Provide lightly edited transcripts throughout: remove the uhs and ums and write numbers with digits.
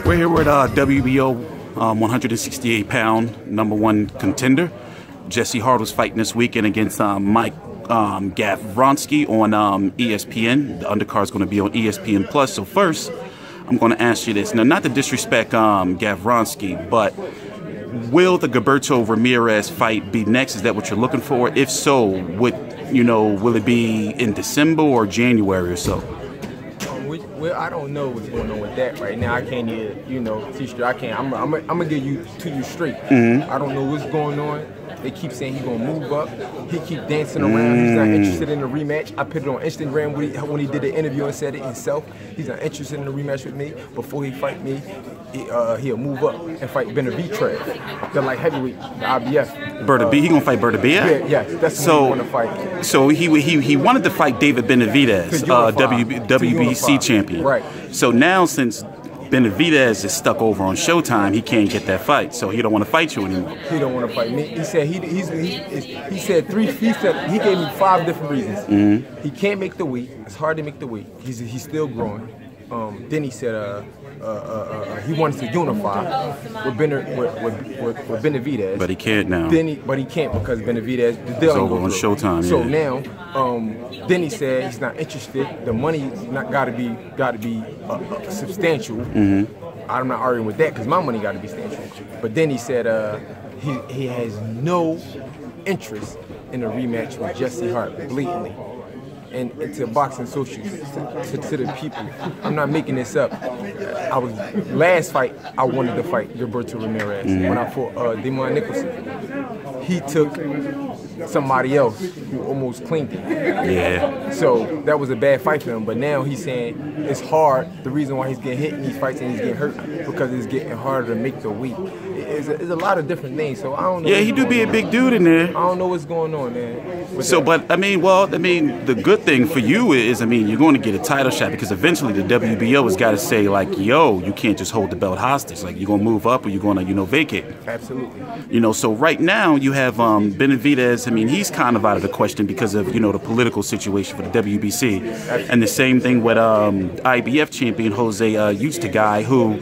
We're here with WBO 168-pound #1 contender. Jesse Hart was fighting this weekend against Mike Gavronski on ESPN. The undercard is going to be on ESPN Plus. So first, I'm going to ask you this. Now, not to disrespect Gavronski, but will the Gilberto Ramirez fight be next? Is that what you're looking for? If so, will it be in December or January or so? Well, I don't know what's going on with that right now. I can't T-street. I can't. I'm gonna give you straight. I don't know what's going on. They keep saying he's gonna move up. He keep dancing around. He's not interested in the rematch. I put it on Instagram when he did the interview and said it himself. He's not interested in the rematch with me. Before he fight me, he'll move up and fight Benavidez. They're like heavyweight, the IBF. He gonna fight Benavidez? Yeah, that's who he want to fight. So he wanted to fight David Benavidez, WBC champion. Right. So now since Benavidez is stuck over on Showtime, he can't get that fight, so he don't want to fight you anymore. He don't want to fight me. He said he gave me 5 different reasons. He can't make the weight. It's hard to make the weight. He's still growing. Then he said he wants to unify with Benavidez. But he can't now. But he can't because Benavidez the deal over on Showtime. So now, then he said he's not interested. The money got to be substantial. I'm not arguing with that because my money got to be substantial. But then he said he has no interest in a rematch with Jesse Hart, blatantly. And to boxing socials, to the people. I'm not making this up. Last fight, I wanted to fight Gilberto Ramirez when I fought Dimitrenko. He took somebody else who almost cleaned it. Yeah. So that was a bad fight for him. But now he's saying it's hard. The reason why he's getting hit in these fights and he's getting hurt because it's getting harder to make the weight. It's a lot of different things. So I don't know. Yeah, he do be a big dude in there. I don't know what's going on, man. So, but the good thing for you is, you're going to get a title shot because eventually the WBO has got to say, like, yo, you can't just hold the belt hostage. Like, you're going to move up or you're going to, vacate. Absolutely. So right now you have Benavidez. He's kind of out of the question because of, the political situation for the WBC. Absolutely. And the same thing with IBF champion Jose Usta guy who,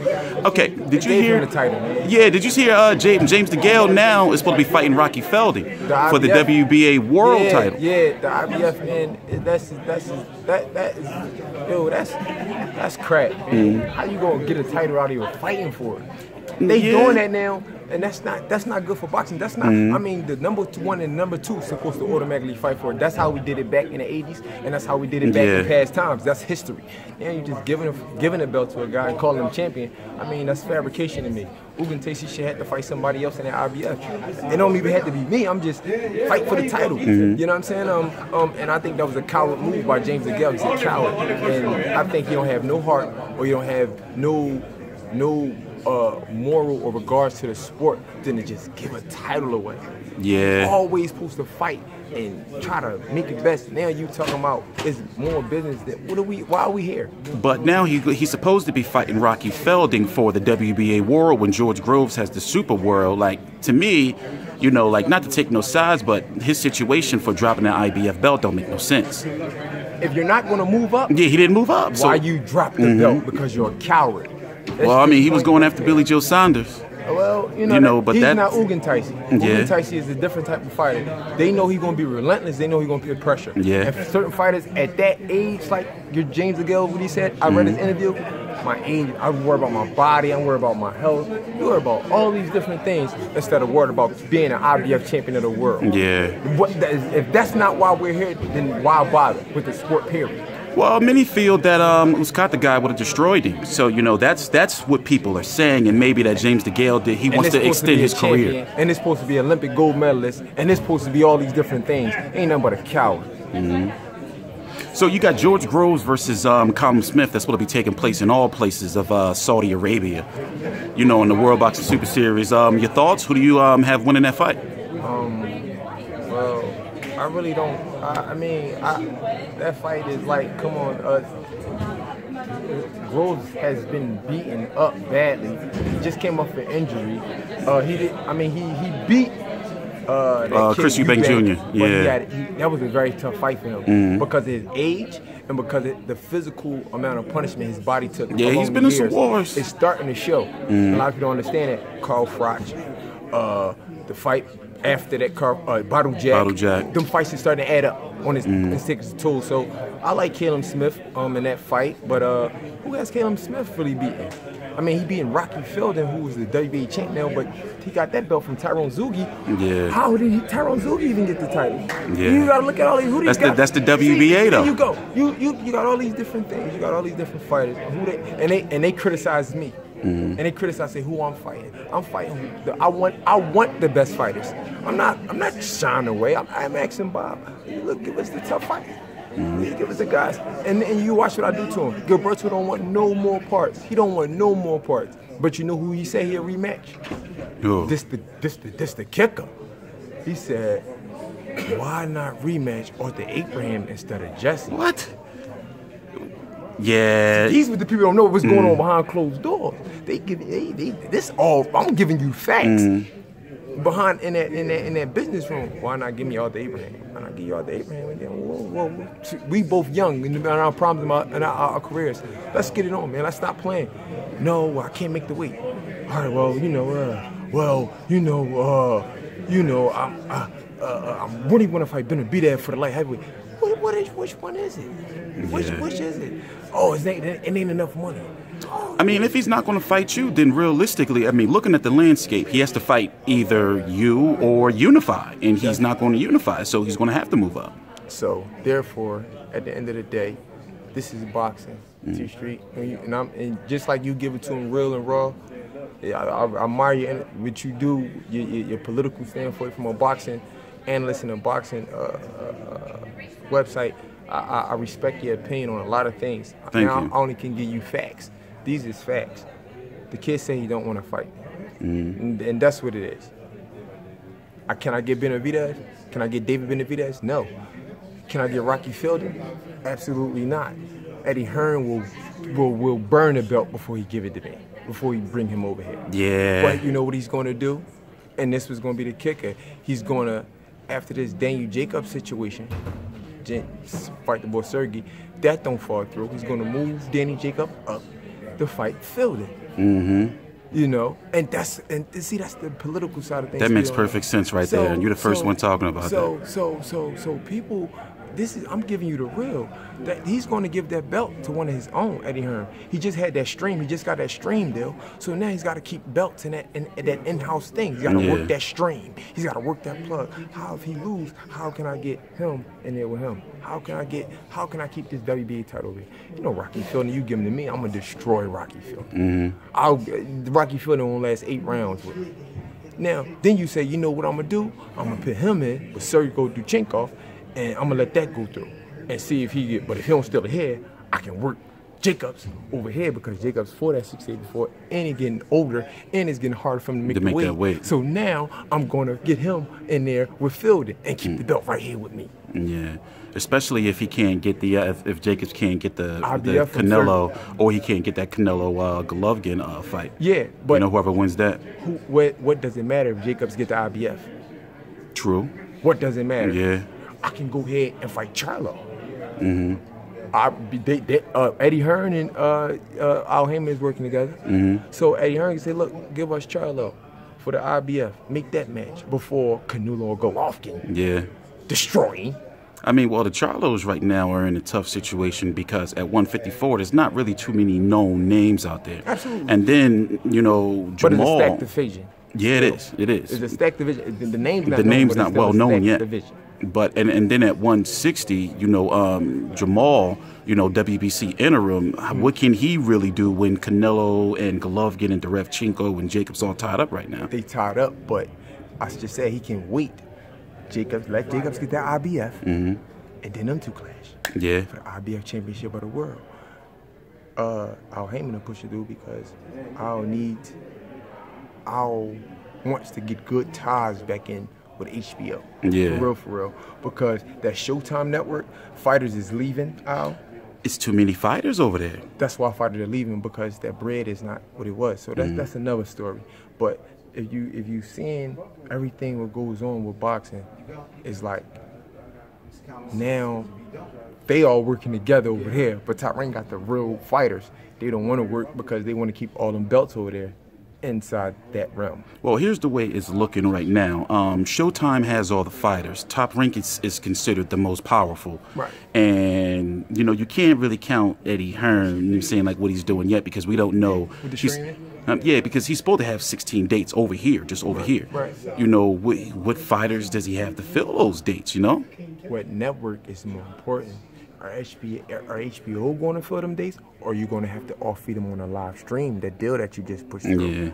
did you hear? The title, man. Yeah, did you hear James DeGale now is supposed to be fighing Rocky Felding for the WBA world title? Yeah, the IBF, man, that's crap, man. How you gonna get a title out of here fighting for it? They doing that now, and that's not good for boxing. That's not. The #1 and #2 supposed to automatically fight for it. That's how we did it back in the '80s, and that's how we did it back in past times. That's history. Now you just giving a belt to a guy and calling him champion. That's fabrication to me. Tacy should have to fight somebody else in the IBF. It don't even have to be me. I'm just fight for the title. You know what I'm saying? And I think that was a coward move by James DeGale. He's a coward, and I think you don't have no heart or you don't have no moral or regards to the sport than to just give a title away. Yeah. You're always supposed to fight and try to make it best. Now you talking about it's more business than why are we here? But now he's supposed to be fighting Rocky Felding for the WBA world when George Groves has the super world. Like, to me, not to take no sides, but his situation for dropping the IBF belt don't make no sense. If you're not gonna move up, he didn't move up. Why you drop the belt? Because you're a coward. He was going after Billy Joe Saunders. Well, but he's not Ticey. Ticey is a different type of fighter. They know he's going to be relentless. They know he's going to put pressure. Yeah. And for certain fighters at that age, like your James DeGale, what he said, I read his interview, my age, I worry about my body, I'm worried about my health. You worry about all these different things instead of worried about being an IBF champion of the world. Yeah. If that's not why we're here, then why bother with the sport, period? Well, many feel that Scott, the guy, would have destroyed him. So, that's what people are saying, and maybe that James DeGale did. He wants to extend his career. And it's supposed to be Olympic gold medalist, and it's supposed to be all these different things. Ain't nothing but a coward. So you got George Groves versus Callum Smith. That's going to be taking place in all places of Saudi Arabia. In the World Boxing Super Series. Your thoughts? Who do you have winning that fight? Well, I really don't. That fight is like, come on. Groves has been beaten up badly. He just came off an injury. He beat Chris Eubank Jr. Yeah, that was a very tough fight for him because of his age and because the physical amount of punishment his body took. Yeah, he's been in some wars. It's starting to show. A lot of people don't understand that. Carl Froch, the fight after that, Bottle Jack. Them fights are starting to add up on his signature tool. So I like Caleb Smith in that fight, but who has Caleb Smith really beaten? I mean, he beating Rocky Fielding, who was the WBA champ now, but he got that belt from Tyrone Zugi. Yeah. How did Tyrone Zugi even get the title? Yeah. You gotta look at all these. Who That's the WBA though. You go. You got all these different things. You got all these different fighters. And they criticize me. And they criticize, say who I'm fighting. I'm fighting. I want the best fighters. I'm not shying away. I'm asking Bob. Look, give us the tough fight. Give us the guys. And you watch what I do to him. Gilberto don't want no more parts. He don't want no more parts. But you know who he said he'll rematch? Who? This the kicker. He said, why not rematch Arthur Abraham instead of Jesse? What? Yeah. These were the people who don't know what's going on behind closed doors. I'm giving you facts. Behind in that business room. Why not give me Arthur Abraham? Why not give you Arthur Abraham? And then, we both young in our problems in our careers. Let's get it on, man. Let's stop playing. No, I can't make the weight. All right, well, I really want to fight Ben and be there for the light heavyweight. Which one is it? Which is it? Oh, it ain't enough money. I mean, if he's not going to fight you, then realistically, I mean, looking at the landscape, he has to fight either you or unify, and he's not going to unify, so he's going to have to move up. So, therefore, at the end of the day, this is boxing, TstreeT, and just like you give it to him real and raw. I admire you what you do, your political standpoint from a boxing analyst and a boxing website. I respect your opinion on a lot of things. Thank you. I only can give you facts. These is facts. The kid say he don't want to fight, and that's what it is. Can I get Benavidez? Can I get David Benavidez? No. Can I get Rocky Fielding? Absolutely not. Eddie Hearn will burn the belt before he give it to me, before he bring him over here. Yeah. But you know what he's going to do? And this was going to be the kicker. He's going to, after this Daniel Jacobs situation, fight the boy Sergey, that don't fall through. He's going to move Danny Jacob up to fight Fielding. You know, and see that's the political side of things. That makes perfect sense right there, and you're the first one talking about that. So people, I'm giving you the real. That he's going to give that belt to one of his own, Eddie Hearn. He just had that stream. He just got that stream deal. So now he's got to keep belts in that in-house thing. He's got to work that stream. He's got to work that plug. How if he lose? How can I get him in there with him? How can I keep this WBA title here? You know, Rocky Fielding, you give him to me, I'm gonna destroy Rocky Fielding. Rocky Fielding won't last 8 rounds with me. Now, then you say, you know what I'm gonna do? I'm gonna put him in with Sergey Duchenkov, and I'm gonna let that go through and see if he get. But if he don't steal ahead, I can work Jacobs over here because Jacobs fought at 6'8" before, and he's getting older, and it's getting harder for him to make the weight. So now I'm gonna get him in there with Fielding and keep the belt right here with me. Yeah, especially if he can't get the if Jacobs can't get the Canelo, or he can't get that Canelo Golovkin fight. Yeah, but you know, whoever wins that. What does it matter if Jacobs get the IBF? True. What does it matter? Yeah. I can go ahead and fight Charlo. Eddie Hearn and Al Haymon is working together. So Eddie Hearn can say, look, give us Charlo for the IBF. Make that match before Canelo or Golovkin. Yeah. Destroy him. I mean, well, the Charlos right now are in a tough situation because at 154, there's not really too many known names out there. Absolutely. And then, you know, Jamal. But it's a stacked division. Yeah, it is. It is. It's a stacked division. The name's not well known yet. Division. But and then at 160, you know, Jamal, you know, WBC interim, what can he really do when Canelo and Golovkin and Derevchenko and Jacobs all tied up right now? They tied up, but I just said he can wait. Let Jacobs get that IBF, and then them two clash. Yeah. For the IBF championship of the world. Al Haymon will push it through because Al wants to get good ties back in with HBO. Yeah. For real. Because that Showtime network, fighters is leaving Al. It's too many fighters over there. That's why fighters are leaving, because that bread is not what it was. So that's another story. But if you seeing everything what goes on with boxing, it's like now they all working together over here. But Top Rank got the real fighters. They don't want to work because they want to keep all them belts over there inside that realm. Well, here's the way it's looking right now. Showtime has all the fighters. Top Rank is considered the most powerful. Right. And, you know, you can't really count Eddie Hearn, you're saying like what he's doing yet because we don't know. With the streaming? Yeah, because he's supposed to have 16 dates over here, just over here. Right. You know, what fighters does he have to fill those dates, you know? What network is more important? Are HBO going to fill them dates, or are you going to have to off-feed them on a live stream, the deal that you just pushed through? Yeah.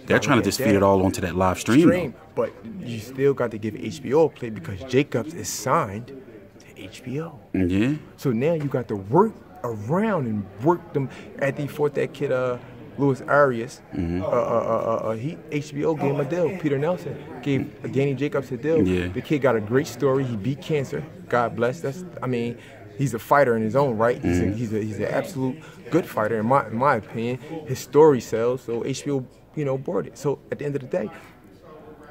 They're trying to just feed it all onto that live stream. But you still got to give HBO a play because Jacobs is signed to HBO. Yeah. So now you got to work around and work them. After he fought that kid, Luis Arias, HBO gave him a deal. Peter Nelson gave Danny Jacobs a deal. Yeah. The kid got a great story. He beat cancer. God bless. He's a fighter in his own right. He's an absolute good fighter in my opinion. His story sells, so HBO bought it. So at the end of the day,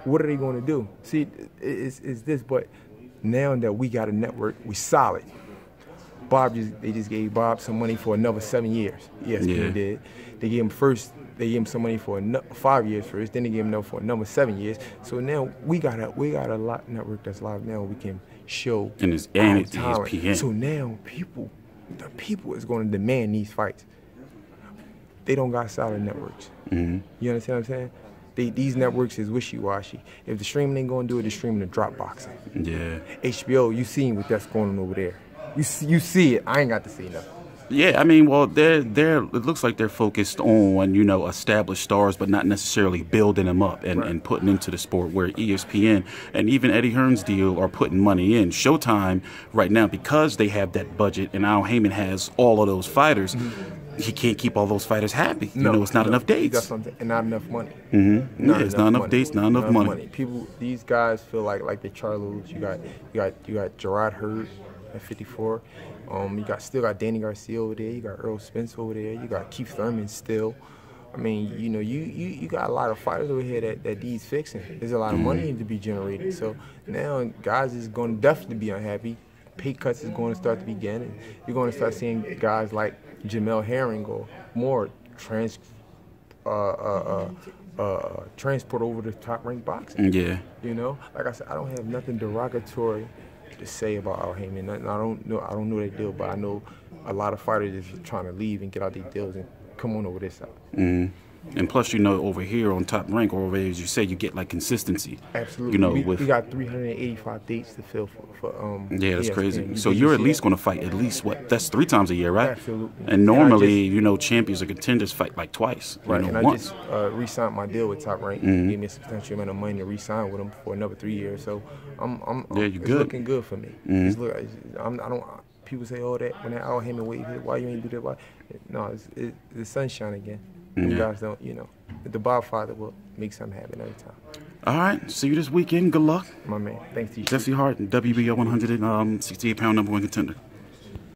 what are they going to do? See, it's this. But now that we got a network, we solid. They just gave Bob some money for another 7 years. ESPN did. They gave him some money for 5 years first. Then they gave him for another 7 years. So now we got a lot network that's live now. We can show and it's talent. ESPN. So now the people is going to demand these fights. They don't got solid networks. You understand what I'm saying? These networks is wishy-washy. If the streaming ain't going to do it, the streaming the drop boxing. Yeah. HBO, you seen what that's going on over there. You see it. I ain't got to see nothing. Yeah, I mean, well, it looks like they're focused on, established stars, but not necessarily building them up and putting into the sport, where ESPN and even Eddie Hearn's deal are putting money in. Showtime right now, because they have that budget and Al Haymon has all of those fighters, he can't keep all those fighters happy. It's not enough dates. That's something, and not enough money. It's not enough dates, not enough money. These guys feel like they Charlos. You got Gerard Hurt at 54. You still got Danny Garcia over there. You got Earl Spence over there. You got Keith Thurman still. I mean, you got a lot of fighters over here that needs fixing. There's a lot of money to be generated. So now guys is going to definitely be unhappy. Pay cuts is going to start to begin, and you're going to start seeing guys like Jamel Herring or more transport over to Top Rank boxing. Yeah. Like I said, I don't have nothing derogatory to say about Al Haymon. I don't know their deal, but I know a lot of fighters is trying to leave and get out their deals and come on over this side. And plus, over here on Top Rank, or as you say, you get like consistency. Absolutely. We got 385 dates to fill for yeah, that's ESPN. crazy. So you're at least going to fight at least that's 3 times a year, right? Absolutely. And normally, champions or contenders fight like twice. Right. And once. I just re-signed my deal with Top Rank. Gave me a substantial amount of money to re-sign with them for another 3 years. So it's looking good for me. People say, that when that Al Haymon wait, why you ain't do that? Why? No, it's the sunshine again. You guys don't, the Bob father will make something happen every time. All right. See you this weekend. Good luck. My man. Thanks to you. Jesse Hart, WBO 168-pound #1 contender.